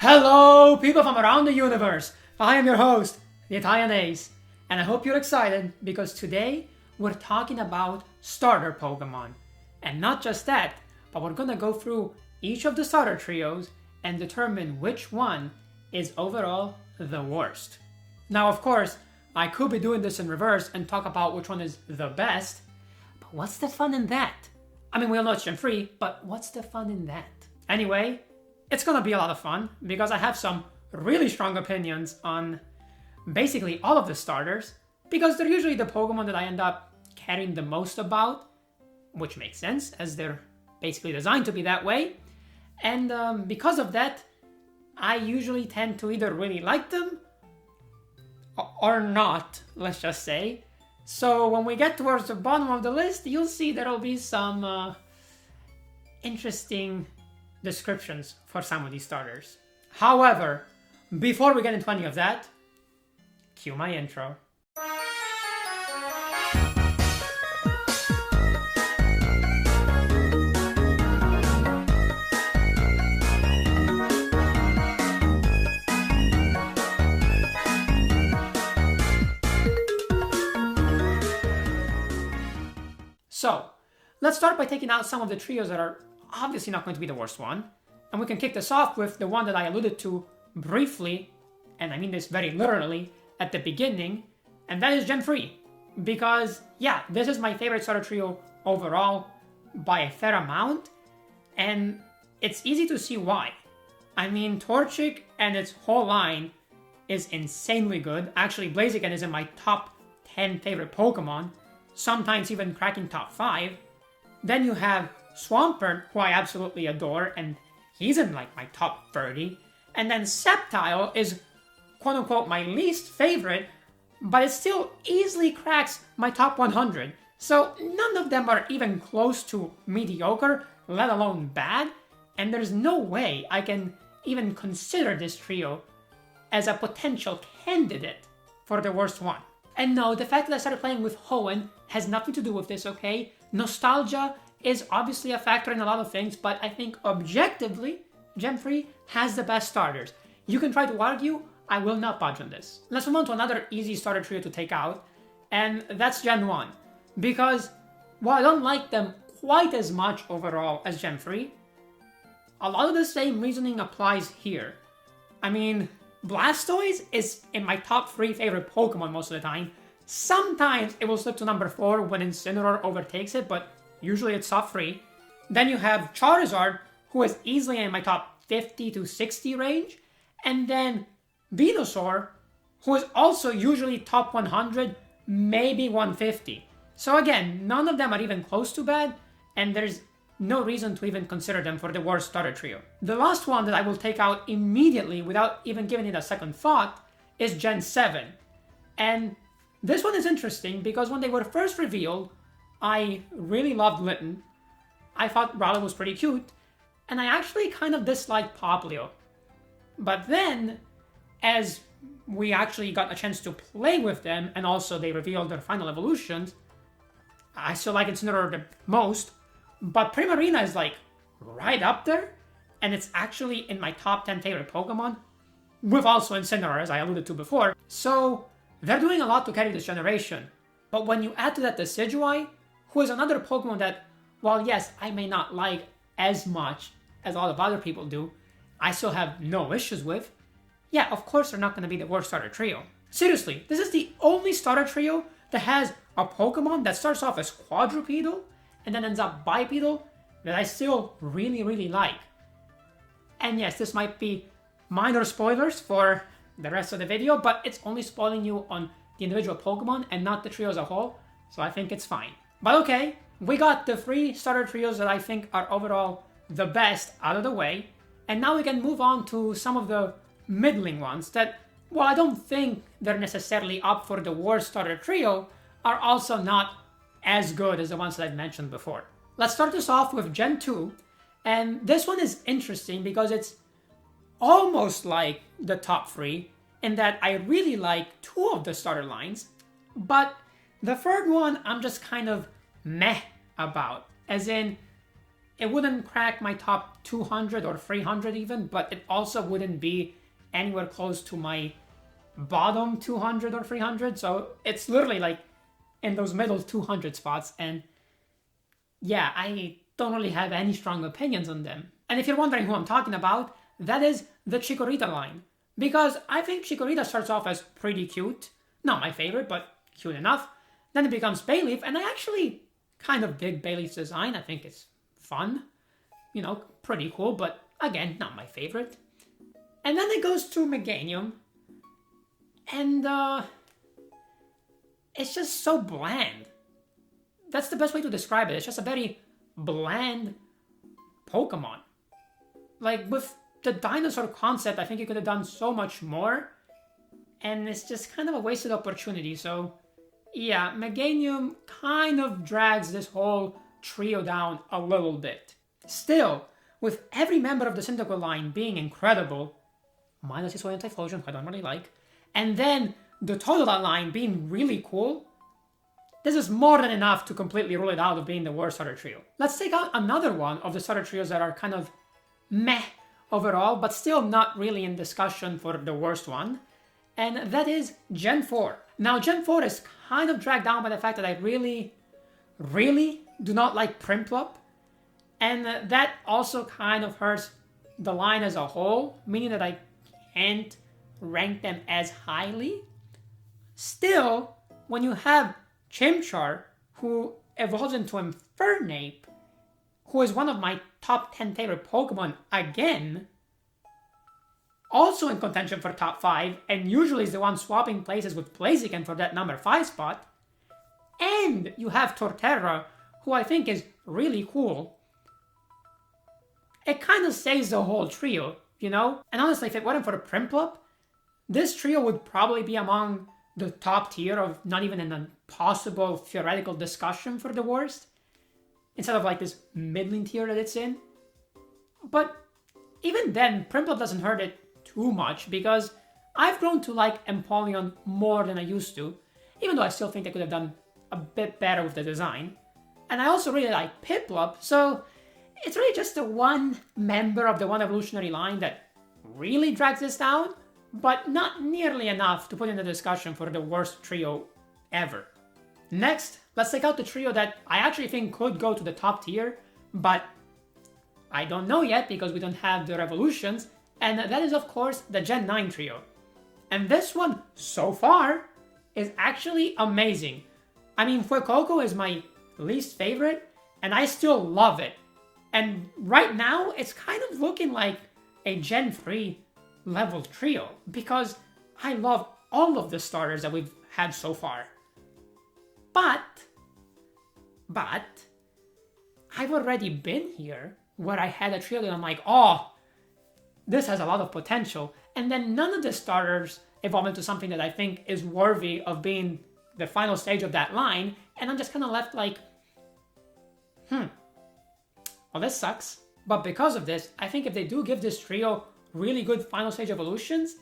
Hello, people from around the universe! I am your host, the Italian Ace, and I hope you're excited because today we're talking about starter Pokemon. And not just that, but we're gonna go through each of the starter trios and determine which one is overall the worst. Now, of course, I could be doing this in reverse and talk about which one is the best, but what's the fun in that? I mean, we all know it's Gen 3, but what's the fun in that? Anyway, it's gonna be a lot of fun because I have some really strong opinions on basically all of the starters because they're usually the Pokemon that I end up caring the most about, which makes sense as they're basically designed to be that way. And because of that, I usually tend to either really like them or not, let's just say. So when we get towards the bottom of the list, you'll see there'll be some interesting descriptions for some of these starters. However, before we get into any of that, cue my intro. So, let's start by taking out some of the trios that are obviously not going to be the worst one. And we can kick this off with the one that I alluded to briefly, and I mean this very literally, at the beginning, and that is Gen 3. Because, yeah, this is my favorite starter trio overall by a fair amount, and it's easy to see why. I mean, Torchic and its whole line is insanely good. Actually, Blaziken is in my top 10 favorite Pokemon, sometimes even cracking top 5. Then you have Swampert, who I absolutely adore, and he's in like my top 30. And then Sceptile is quote-unquote my least favorite, but it still easily cracks my top 100. So none of them are even close to mediocre, let alone bad, and there's no way I can even consider this trio as a potential candidate for the worst one. And no, the fact that I started playing with Hoenn has nothing to do with this, okay? Nostalgia is obviously a factor in a lot of things, but I think objectively, Gen 3 has the best starters. You can try to argue, I will not budge on this. Let's move on to another easy starter trio to take out, and that's Gen 1. Because while I don't like them quite as much overall as Gen 3, a lot of the same reasoning applies here. I mean, Blastoise is in my top 3 favorite Pokemon most of the time. Sometimes it will slip to number 4 when Incineroar overtakes it, but usually it's top 3. Then you have Charizard, who is easily in my top 50 to 60 range. And then Venusaur, who is also usually top 100, maybe 150. So again, none of them are even close to bad, and there's no reason to even consider them for the worst starter trio. The last one that I will take out immediately without even giving it a second thought is Gen 7. And this one is interesting because when they were first revealed, I really loved Litten. I thought Rowlet was pretty cute, and I actually kind of disliked Popplio. But then, as we actually got a chance to play with them, and also they revealed their final evolutions, I still like Incineroar the most, but Primarina is like right up there, and it's actually in my top 10 favorite Pokemon, with also Incineroar, as I alluded to before. So, they're doing a lot to carry this generation. But when you add to that Decidueye, who is another Pokemon that, while yes, I may not like as much as a lot of other people do, I still have no issues with, yeah, of course they're not going to be the worst starter trio. Seriously, this is the only starter trio that has a Pokemon that starts off as quadrupedal and then ends up bipedal that I still really, really like. And yes, this might be minor spoilers for the rest of the video, but it's only spoiling you on the individual Pokemon and not the trio as a whole, so I think it's fine. But okay, we got the 3 starter trios that I think are overall the best out of the way, and now we can move on to some of the middling ones that, while I don't think they're necessarily up for the worst starter trio, are also not as good as the ones that I've mentioned before. Let's start this off with Gen 2, and this one is interesting because it's almost like the top 3 in that I really like 2 of the starter lines, but the third one I'm just kind of meh about. As in, it wouldn't crack my top 200 or 300 even, but it also wouldn't be anywhere close to my bottom 200 or 300. So it's literally like in those middle 200 spots. And yeah, I don't really have any strong opinions on them. And if you're wondering who I'm talking about, that is the Chikorita line. Because I think Chikorita starts off as pretty cute. Not my favorite, but cute enough. Then it becomes Bayleaf, and I actually kind of dig Bayleaf's design. I think it's fun. You know, pretty cool, but again, not my favorite. And then it goes to Meganium. And it's just so bland. That's the best way to describe it. It's just a very bland Pokemon. Like, with the dinosaur concept, I think you could have done so much more. And it's just kind of a wasted opportunity. So, yeah, Meganium kind of drags this whole trio down a little bit. Still, with every member of the Cyndaquil line being incredible, minus his Anti-Flosion, I don't really like, and then the Totodile line being really cool, this is more than enough to completely rule it out of being the worst starter trio. Let's take out another one of the starter trios that are kind of meh overall, but still not really in discussion for the worst one, and that is Gen 4. Now, Gen 4 is kind of dragged down by the fact that I really do not like Prinplup, and that also kind of hurts the line as a whole, meaning that I can't rank them as highly. Still, when you have Chimchar, who evolves into Infernape, who is one of my top 10 favorite Pokemon again, also in contention for top 5, and usually is the one swapping places with Blaziken for that number 5 spot, and you have Torterra, who I think is really cool, it kind of saves the whole trio, you know? And honestly, if it wasn't for the Prinplup, this trio would probably be among the top tier of not even in a possible theoretical discussion for the worst, instead of like this middling tier that it's in. But even then, Prinplup doesn't hurt it too much, because I've grown to like Empoleon more than I used to, even though I still think they could have done a bit better with the design. And I also really like Piplup, so it's really just the one member of the one evolutionary line that really drags this down, but not nearly enough to put in the discussion for the worst trio ever. Next, let's take out the trio that I actually think could go to the top tier, but I don't know yet because we don't have the Revolutions, and that is of course the Gen 9 trio. And this one, so far, is actually amazing. I mean, Fuecoco is my least favorite, and I still love it. And right now, it's kind of looking like a Gen 3 level trio, because I love all of the starters that we've had so far. But, I've already been here where I had a trio that I'm like, oh, this has a lot of potential. And then none of the starters evolve into something that I think is worthy of being the final stage of that line. And I'm just kind of left like, well, this sucks. But because of this, I think if they do give this trio really good final stage evolutions,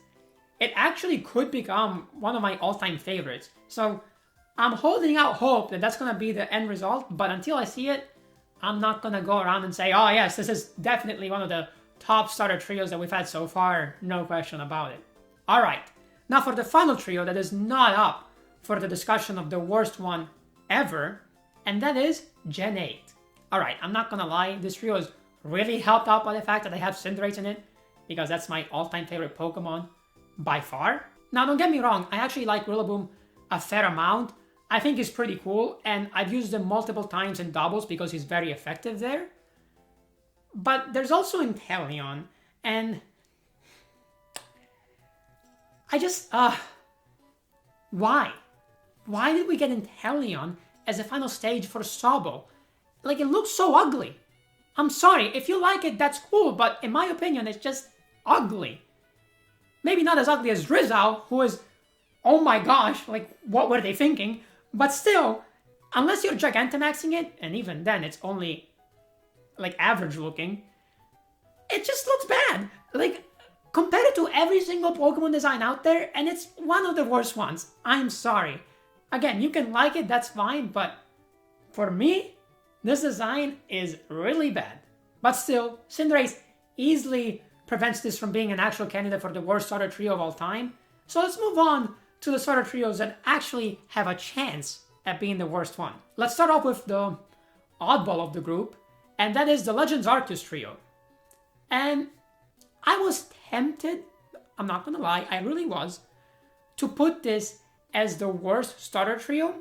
it actually could become one of my all-time favorites. So I'm holding out hope that that's going to be the end result, but until I see it, I'm not going to go around and say, oh yes, this is definitely one of the top starter trios that we've had so far, no question about it. Alright, now for the final trio that is not up for the discussion of the worst one ever, and that is Gen 8. Alright, I'm not gonna lie, this trio is really helped out by the fact that I have Cinderace in it, because that's my all-time favorite Pokemon by far. Now don't get me wrong, I actually like Rillaboom a fair amount. I think he's pretty cool, and I've used him multiple times in doubles because he's very effective there. But there's also Inteleon, and I just, why? Why did we get Inteleon as the final stage for Sobble? Like, it looks so ugly. I'm sorry, if you like it, that's cool, but in my opinion, it's just ugly. Maybe not as ugly as Rizal, who is, oh my gosh, like, what were they thinking? But still, unless you're Gigantamaxing it, and even then it's only, like, average looking, it just looks bad. Like, compare it to every single Pokemon design out there, and it's one of the worst ones. I'm sorry. Again, you can like it, that's fine, but for me, this design is really bad. But still, Cinderace easily prevents this from being an actual candidate for the worst starter trio of all time. So let's move on to the starter trios that actually have a chance at being the worst one. Let's start off with the oddball of the group, and that is the Legends Arceus trio. And I was tempted, I'm not gonna lie, I really was, to put this as the worst starter trio,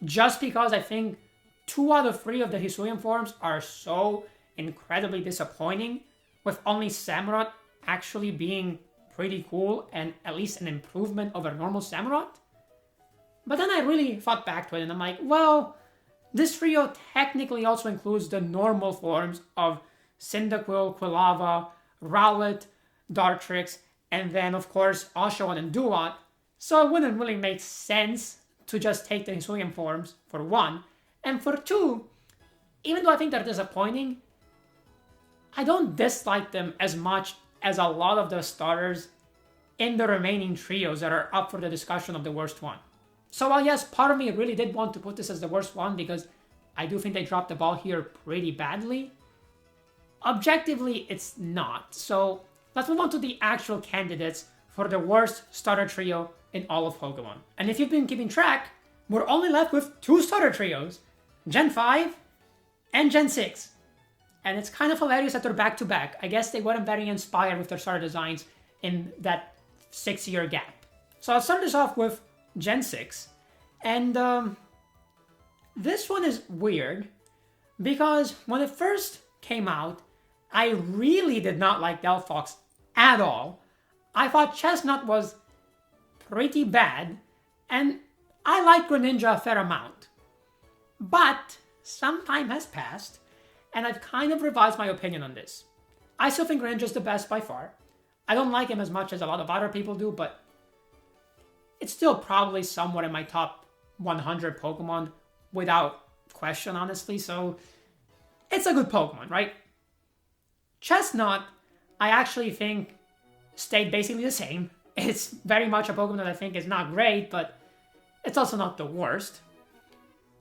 just because I think 2 out of 3 of the Hisuian forms are so incredibly disappointing, with only Samurott actually being pretty cool and at least an improvement over normal Samurott. But then I really thought back to it and I'm like, well, this trio technically also includes the normal forms of Cyndaquil, Quilava, Rowlet, Dartrix, and then of course Oshawott and Duat. So it wouldn't really make sense to just take the Hisuian forms, for 1. And for 2, even though I think they're disappointing, I don't dislike them as much as a lot of the starters in the remaining trios that are up for the discussion of the worst one. So while yes, part of me really did want to put this as the worst one because I do think they dropped the ball here pretty badly, objectively it's not. So let's move on to the actual candidates for the worst starter trio in all of Pokemon. And if you've been keeping track, we're only left with 2 starter trios, Gen 5 and Gen 6. And it's kind of hilarious that they're back to back. I guess they weren't very inspired with their starter designs in that 6-year gap. So I'll start this off with Gen 6. And this one is weird because when it first came out, I really did not like Delphox at all. I thought Chestnut was pretty bad, and I like Greninja a fair amount. But some time has passed, and I've kind of revised my opinion on this. I still think Greninja is the best by far. I don't like him as much as a lot of other people do, but it's still probably somewhat in my top 100 Pokemon without question, honestly. So it's a good Pokemon, right? Chestnut, I actually think stayed basically the same. It's very much a Pokemon that I think is not great, but it's also not the worst.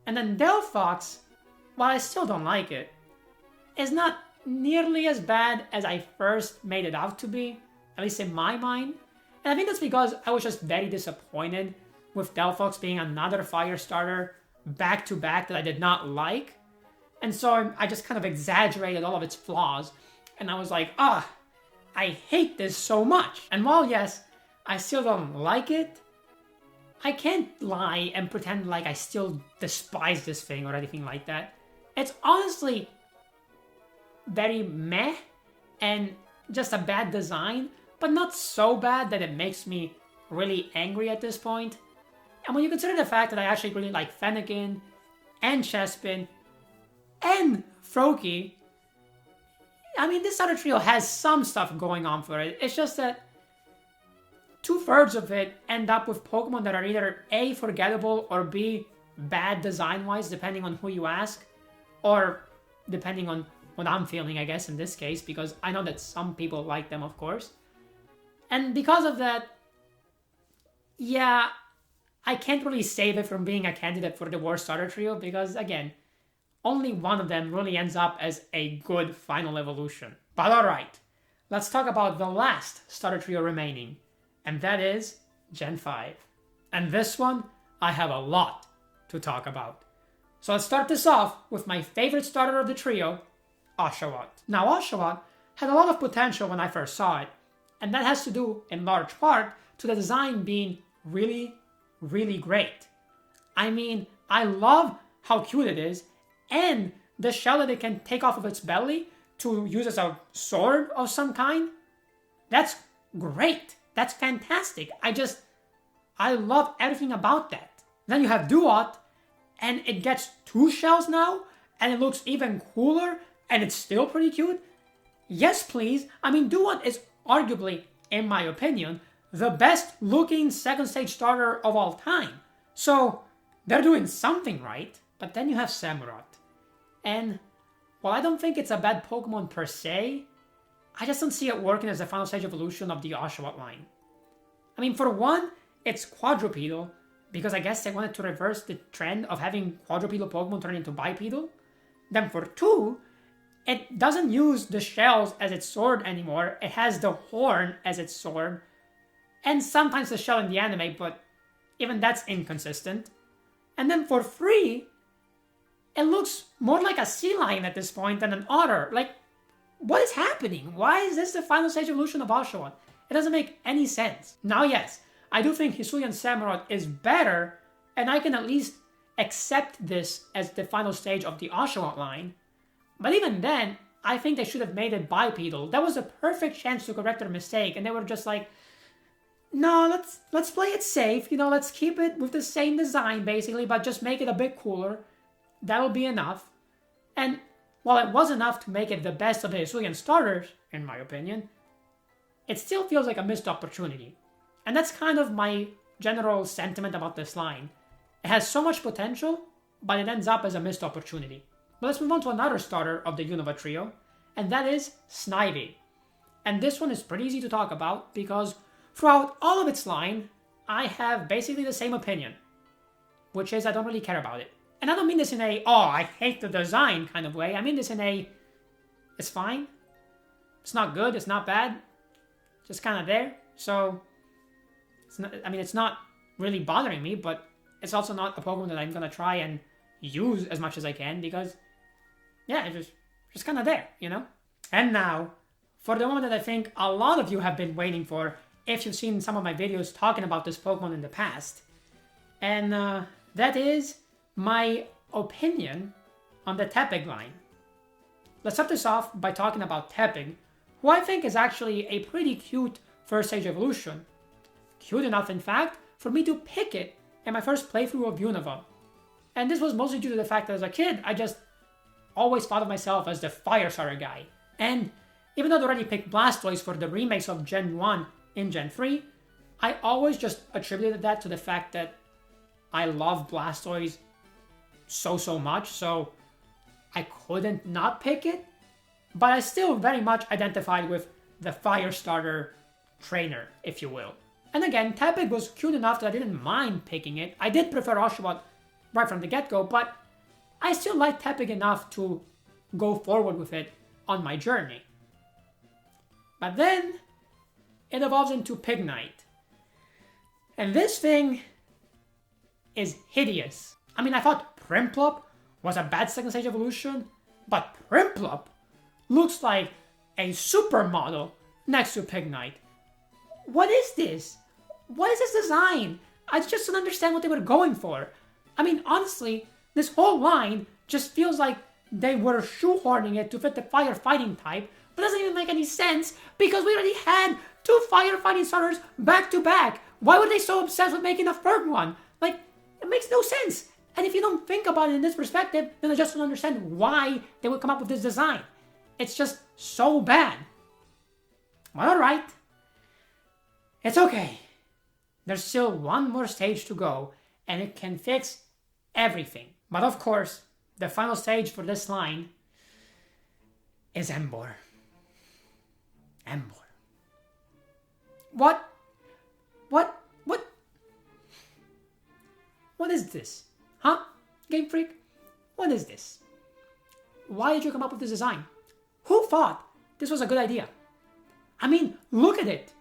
And then Delphox, while I still don't like it, is not nearly as bad as I first made it out to be, at least in my mind. And I think that's because I was just very disappointed with Delphox being another fire starter back-to-back that I did not like. And so I just kind of exaggerated all of its flaws. And I was like, I hate this so much. And while yes, I still don't like it, I can't lie and pretend like I still despise this thing or anything like that. It's honestly very meh and just a bad design, but not so bad that it makes me really angry at this point. And when you consider the fact that I actually really like Fennekin and Chespin and Froakie, I mean, this starter trio has some stuff going on for it. It's just that 2/3 of it end up with Pokemon that are either A, forgettable, or B, bad design-wise, depending on who you ask, or depending on what I'm feeling, I guess, in this case, because I know that some people like them, of course. And because of that, yeah, I can't really save it from being a candidate for the worst starter trio, because, again, only one of them really ends up as a good final evolution. But alright, let's talk about the last starter trio remaining, and that is Gen 5. And this one, I have a lot to talk about. So let's start this off with my favorite starter of the trio, Oshawott. Now Oshawott had a lot of potential when I first saw it, and that has to do, in large part, to the design being really, really great. I mean, I love how cute it is, and the shell that it can take off of its belly to use as a sword of some kind, that's great. That's fantastic. I love everything about that. Then you have Duat, and it gets 2 shells now, and it looks even cooler, and it's still pretty cute. Yes, please. I mean, Duat is arguably, in my opinion, the best looking second stage starter of all time. So, they're doing something right. But then you have Samurott. And while I don't think it's a bad Pokemon per se, I just don't see it working as the final stage evolution of the Oshawott line. I mean, for one, it's quadrupedal, because I guess they wanted to reverse the trend of having quadrupedal Pokemon turn into bipedal. Then for 2, It doesn't use the shells as its sword anymore. It has the horn as its sword. And sometimes the shell in the anime, but even that's inconsistent. And then for free, it looks more like a sea lion at this point than an otter. Like, what is happening? Why is this the final stage evolution of Oshawott? It doesn't make any sense. Now, yes, I do think Hisuian Samurott is better, and I can at least accept this as the final stage of the Oshawott line. But even then, I think they should have made it bipedal. That was a perfect chance to correct their mistake, and they were just like, no, let's play it safe. Let's keep it with the same design, basically, but just make it a bit cooler. That'll be enough. And while it was enough to make it the best of the Hisuian starters, in my opinion, it still feels like a missed opportunity. And that's kind of my general sentiment about this line. It has so much potential, but it ends up as a missed opportunity. But let's move on to another starter of the Unova trio, and that is Snivy. And this one is pretty easy to talk about because throughout all of its line, I have basically the same opinion, which is I don't really care about it. And I don't mean this in a, oh, I hate the design kind of way. I mean this in a, it's fine. It's not good, it's not bad. Just kind of there. So, it's not really bothering me, but it's also not a Pokemon that I'm going to try and use as much as I can because, yeah, it's just kind of there, And now, for the moment that I think a lot of you have been waiting for, if you've seen some of my videos talking about this Pokemon in the past. And that is my opinion on the Tepig line. Let's start this off by talking about Tepig, who I think is actually a pretty cute first stage evolution. Cute enough, in fact, for me to pick it in my first playthrough of Unova. And this was mostly due to the fact that as a kid, I just always thought of myself as the fire starter guy. And even though I'd already picked Blastoise for the remakes of Gen 1 in Gen 3, I always just attributed that to the fact that I love Blastoise so much, so I couldn't not pick it. But I still very much identified with the fire starter trainer, if you will. And again, Tepig was cute enough that I didn't mind picking it. I did prefer Oshawott right from the get-go, but I still like Tepig enough to go forward with it on my journey. But then, it evolves into Pignite. And this thing is hideous. I thought Prinplup was a bad second stage evolution, but Prinplup looks like a supermodel next to Pignite. What is this? What is this design? I just don't understand what they were going for. Honestly, this whole line just feels like they were shoehorning it to fit the firefighting type, but doesn't even make any sense because we already had 2 firefighting starters back to back. Why were they so obsessed with making a third one? It makes no sense. And if you don't think about it in this perspective, then I just don't understand why they would come up with this design. It's just so bad. Well, alright. It's okay. There's still one more stage to go, and it can fix everything. But of course, the final stage for this line is Emboar. Emboar. What? What is this? Huh? Game Freak? What is this? Why did you come up with this design? Who thought this was a good idea? Look at it.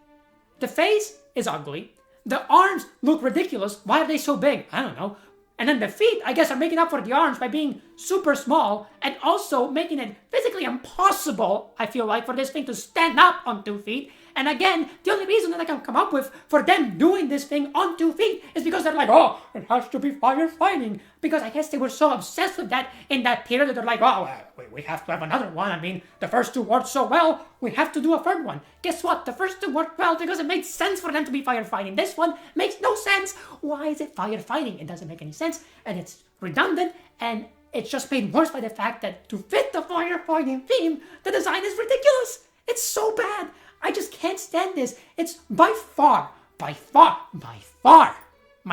The face is ugly. The arms look ridiculous. Why are they so big? I don't know. And then the feet, I guess, are making up for the arms by being super small and also making it physically impossible, I feel like, for this thing to stand up on 2 feet. And again, the only reason that I can come up with for them doing this thing on 2 feet is because they're like, oh, it has to be firefighting. Because I guess they were so obsessed with that in that period that they're like, oh, we have to have another one. The first 2 worked so well, we have to do a third one. Guess what? The first 2 worked well because it made sense for them to be firefighting. This one makes no sense. Why is it firefighting? It doesn't make any sense, and it's redundant, and it's just made worse by the fact that to fit the firefighting theme, the design is ridiculous. It's so bad. I just can't stand this. It's by far my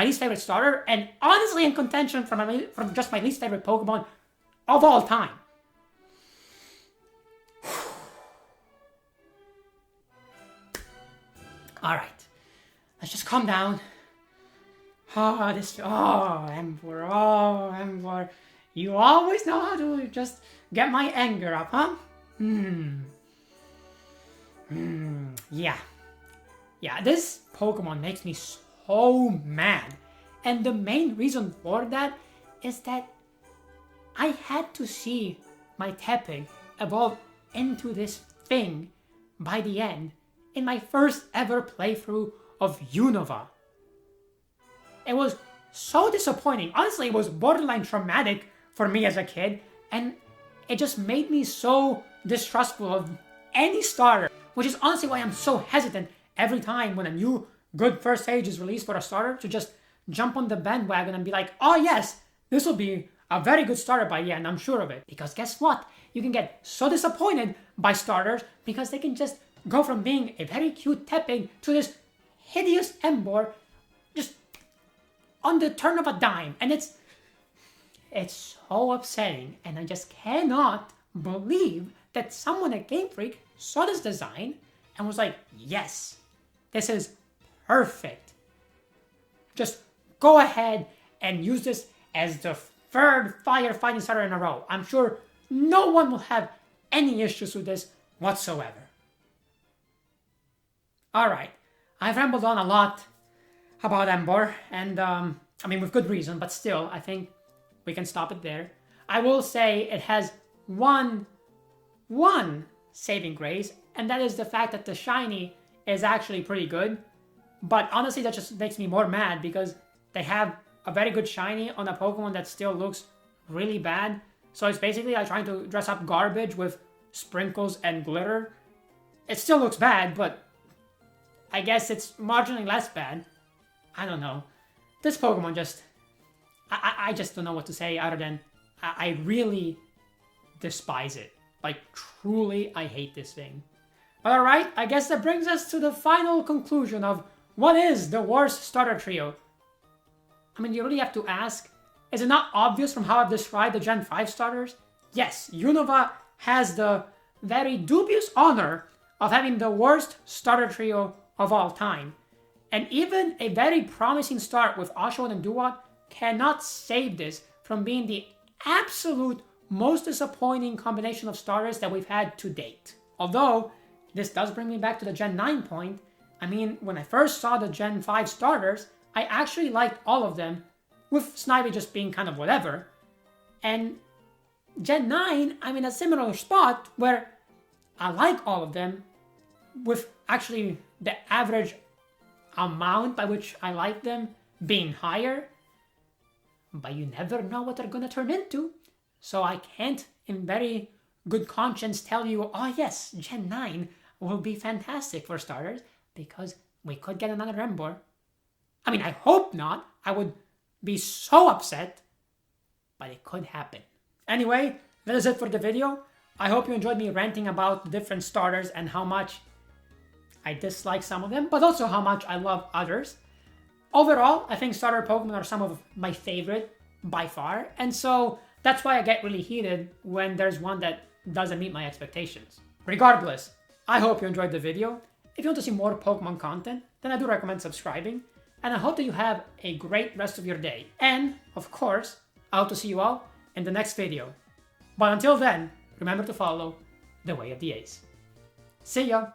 least favorite starter, and honestly in contention from just my least favorite Pokemon of all time. Alright, let's just calm down. Emboar, you always know how to just get my anger up, huh? Yeah. Yeah, this Pokemon makes me so mad. And the main reason for that is that I had to see my Tepig evolve into this thing by the end in my first ever playthrough of Unova. It was so disappointing. Honestly, it was borderline traumatic for me as a kid, and it just made me so distrustful of any starter, which is honestly why I'm so hesitant every time when a new good first stage is released for a starter to just jump on the bandwagon and be like, oh yes, this will be a very good starter by the end, I'm sure of it. Because guess what? You can get so disappointed by starters because they can just go from being a very cute Tepig to this hideous Emboar just on the turn of a dime. And it's so upsetting, and I just cannot believe that someone at Game Freak saw this design and was like, yes, this is perfect. Just go ahead and use this as the third firefighting starter in a row. I'm sure no one will have any issues with this whatsoever. Alright, I've rambled on a lot about Emboar, and I mean with good reason, but still, I think we can stop it there. I will say it has one saving grace, and that is the fact that the shiny is actually pretty good. But honestly, that just makes me more mad because they have a very good shiny on a Pokemon that still looks really bad. So it's basically like trying to dress up garbage with sprinkles and glitter. It still looks bad, but I guess it's marginally less bad. I don't know. This Pokemon just... I just don't know what to say other than I really despise it. Like, truly, I hate this thing. But alright, I guess that brings us to the final conclusion of what is the worst starter trio. I mean, you really have to ask, is it not obvious from how I've described the Gen 5 starters? Yes, Unova has the very dubious honor of having the worst starter trio of all time. And even a very promising start with Oshawott and Duat cannot save this from being the absolute most disappointing combination of starters that we've had to date. Although, this does bring me back to the Gen 9 point. I mean, when I first saw the Gen 5 starters, I actually liked all of them, with Snivy just being kind of whatever. And Gen 9, I'm in a similar spot where I like all of them, with actually the average amount by which I like them being higher. But you never know what they're going to turn into. So I can't, in very good conscience, tell you, oh yes, Gen 9 will be fantastic for starters, because we could get another Emboar. I mean, I hope not. I would be so upset, but it could happen. Anyway, that is it for the video. I hope you enjoyed me ranting about the different starters and how much I dislike some of them, but also how much I love others. Overall, I think starter Pokemon are some of my favorite by far, and so that's why I get really heated when there's one that doesn't meet my expectations. Regardless, I hope you enjoyed the video. If you want to see more Pokemon content, then I do recommend subscribing, and I hope that you have a great rest of your day. And, of course, I hope to see you all in the next video. But until then, remember to follow the way of the Ace. See ya!